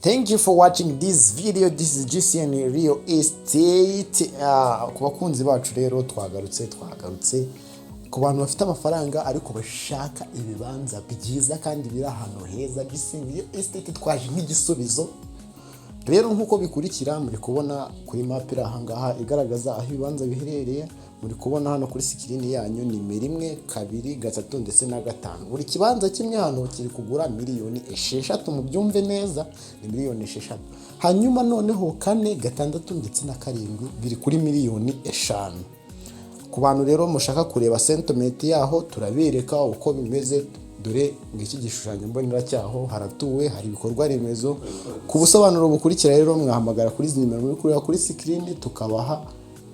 Thank you for watching this video. This is JCN Real Estate. Ku bakunzi bacu rero twagarutse ku bantu bafite amafaranga ariko bashaka ibibanza byiza kandi biri ahantu heza. JCN Real Estate twaje nk'igisubizo. Rero nkuko bikurikira muri kubona kuri map iri ahangaha igaragaza aho ibibanza biherereye. Muri kubona hano kuri screen yanyu ni 1 2 3 ndetse na 5. Buri kibanza kimwe hano kiri kugura miliyoni 6 mu byumve neza, ni miliyoni 6. Hanyuma noneho 4 6 ndetse na 7 biri kuri miliyoni 5. Ku bantu rero mushaka kureba sentiment yaho turabereka uko bimeze. Dore ngiki gishushanyo mbonera cyaho haratuwe, hari ibikorwa remezo. Ku busobanuro bukurikira rero mwahamagara kuri izi nimero muri kureba kuri screen tukabaha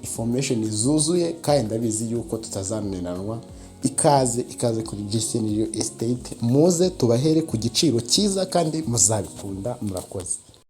information zuzuye kandi ndabizi yuko tutazanenanwa. Ikaze kuri JCN Real Estate, muze tubahere ku giciro cyiza kandi muzabikunda. Murakoze.